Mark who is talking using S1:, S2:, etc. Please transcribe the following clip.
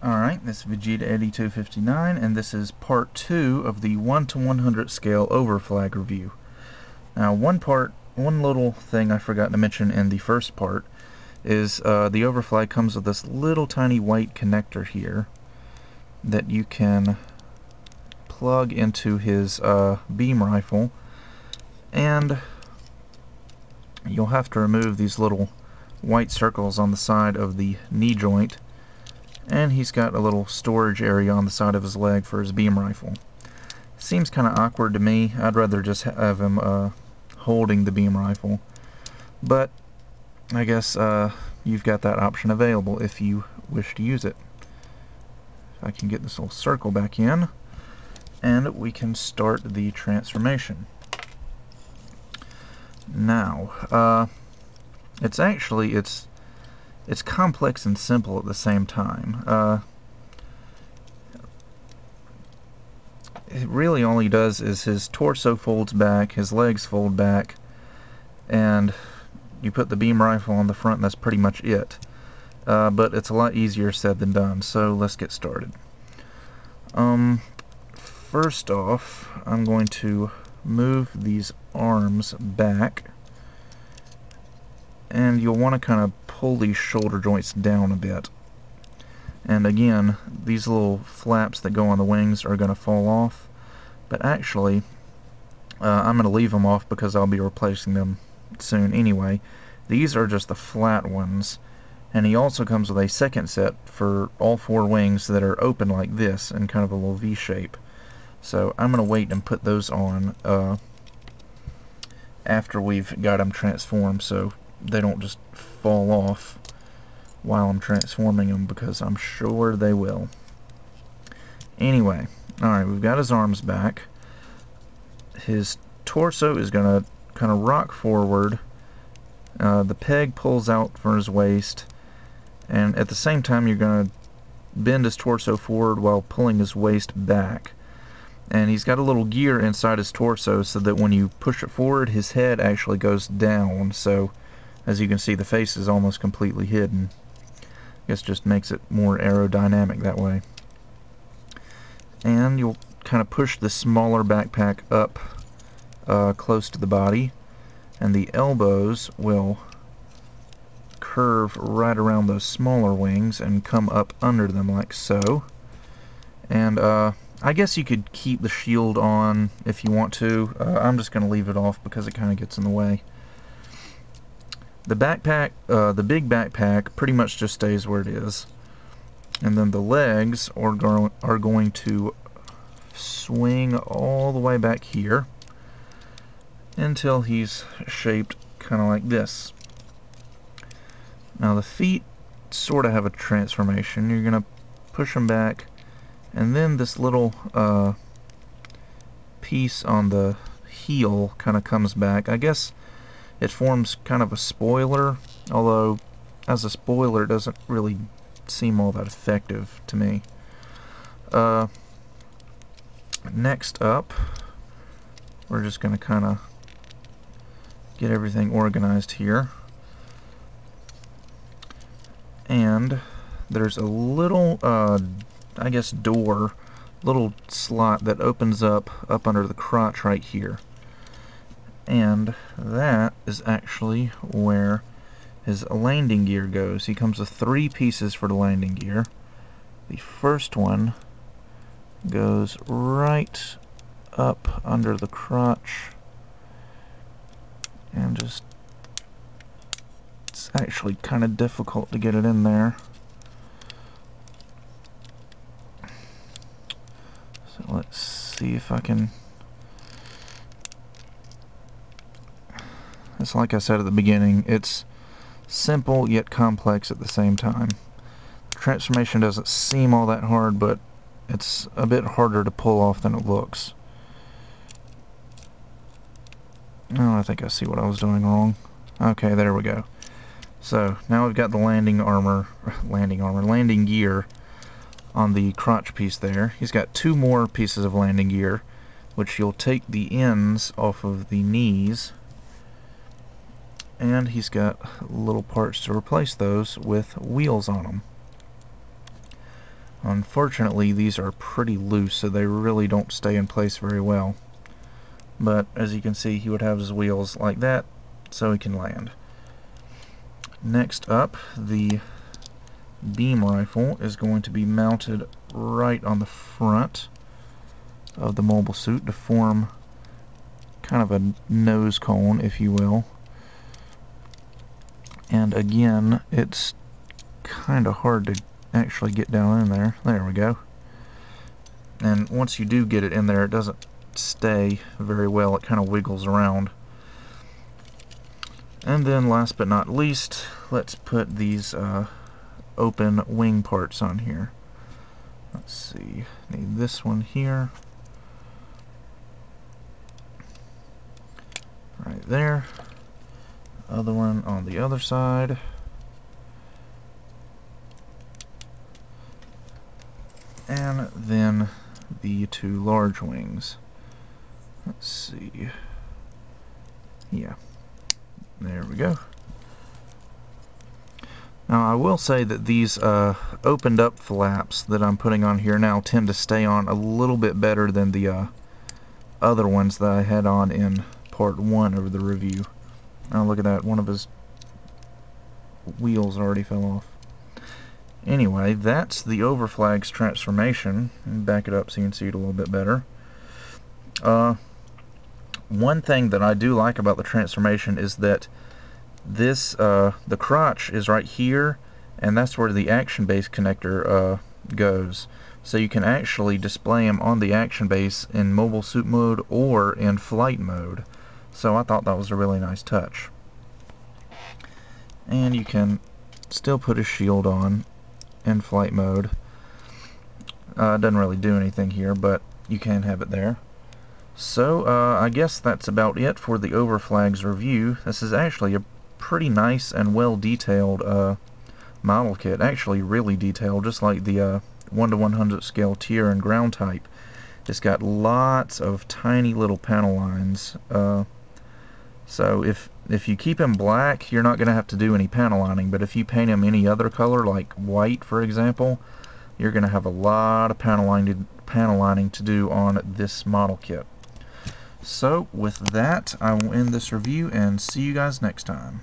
S1: Alright, this is pt02 and this is part 2 of the 1 to 100 scale Overflag review. Now, one little thing I forgot to mention in the first part is the Overflag comes with this little tiny white connector here that you can plug into his beam rifle, and you'll have to remove these little white circles on the side of the knee joint, and he's got a little storage area on the side of his leg for his beam rifle. Seems kind of awkward to me. I'd rather just have him holding the beam rifle, but I guess you've got that option available if you wish to use it. If I can get this little circle back in, and we can start the transformation. Now, it's complex and simple at the same time. Really all he does is his torso folds back, his legs fold back, and you put the beam rifle on the front, and that's pretty much it. But it's a lot easier said than done, so let's get started. First off, I'm going to move these arms back, and you'll want to kind of pull these shoulder joints down a bit. And again, these little flaps that go on the wings are going to fall off, but actually I'm going to leave them off because I'll be replacing them soon anyway. These are just the flat ones, and he also comes with a second set for all four wings that are open like this in kind of a little V shape. So I'm going to wait and put those on after we've got them transformed, so they don't just fall off while I'm transforming them, because I'm sure they will. Anyway, alright, we've got his arms back. His torso is going to kind of rock forward. The peg pulls out from his waist, and at the same time you're going to bend his torso forward while pulling his waist back. And he's got a little gear inside his torso so that when you push it forward, his head actually goes down. So, as you can see, the face is almost completely hidden. I guess just makes it more aerodynamic that way. And you'll kind of push the smaller backpack up close to the body, and the elbows will curve right around those smaller wings and come up under them like so. And I guess you could keep the shield on if you want to. I'm just going to leave it off because it kind of gets in the way. The backpack, the big backpack, pretty much just stays where it is. And then the legs are going to swing all the way back here until he's shaped kind of like this. Now the feet sort of have a transformation. You're going to push them back, and then this little piece on the heel kind of comes back. I guess it forms kind of a spoiler, although as a spoiler it doesn't really seem all that effective to me. Next up, we're just going to kind of get everything organized here. And there's a little I guess little slot that opens up under the crotch right here, and that is actually where his landing gear goes. He comes with 3 pieces for the landing gear. The first one goes right up under the crotch, and just, it's actually kind of difficult to get it in there. So let's see if I can. It's like I said at the beginning, it's simple yet complex at the same time. The transformation doesn't seem all that hard, but it's a bit harder to pull off than it looks. Oh, I think I see what I was doing wrong. Okay, there we go. So now we've got the landing gear on the crotch piece there. He's got 2 more pieces of landing gear, which you'll take the ends off of the knees, and he's got little parts to replace those with wheels on them. Unfortunately, these are pretty loose, so they really don't stay in place very well. But as you can see, he would have his wheels like that, so he can land. Next up, the beam rifle is going to be mounted right on the front of the mobile suit to form kind of a nose cone, if you will. And again, it's kind of hard to actually get down in there. There we go. And once you do get it in there, it doesn't stay very well. It kind of wiggles around. And then last but not least, let's put these open wing parts on here. Let's see, need this one here. Right there. Other one on the other side. And then the two large wings. Let's see. Yeah. There we go. Now I will say that these opened up flaps that I'm putting on here now tend to stay on a little bit better than the other ones that I had on in part 1 of the review. Now look at that, one of his wheels already fell off. Anyway, that's the Overflag's transformation. Back it up so you can see it a little bit better. One thing that I do like about the transformation is that this, the crotch is right here, and that's where the action base connector goes. So you can actually display them on the action base in mobile suit mode or in flight mode. So I thought that was a really nice touch. And you can still put a shield on in flight mode. It doesn't really do anything here, but you can have it there. So I guess that's about it for the Overflag's review. This is actually a pretty nice and well detailed model kit. Actually really detailed, just like the 1/100 scale tier and ground type. It's got lots of tiny little panel lines. So if you keep him black, you're not going to have to do any panel lining, but if you paint him any other color, like white for example, you're going to have a lot of panel lining to do on this model kit. So with that, I will end this review and see you guys next time.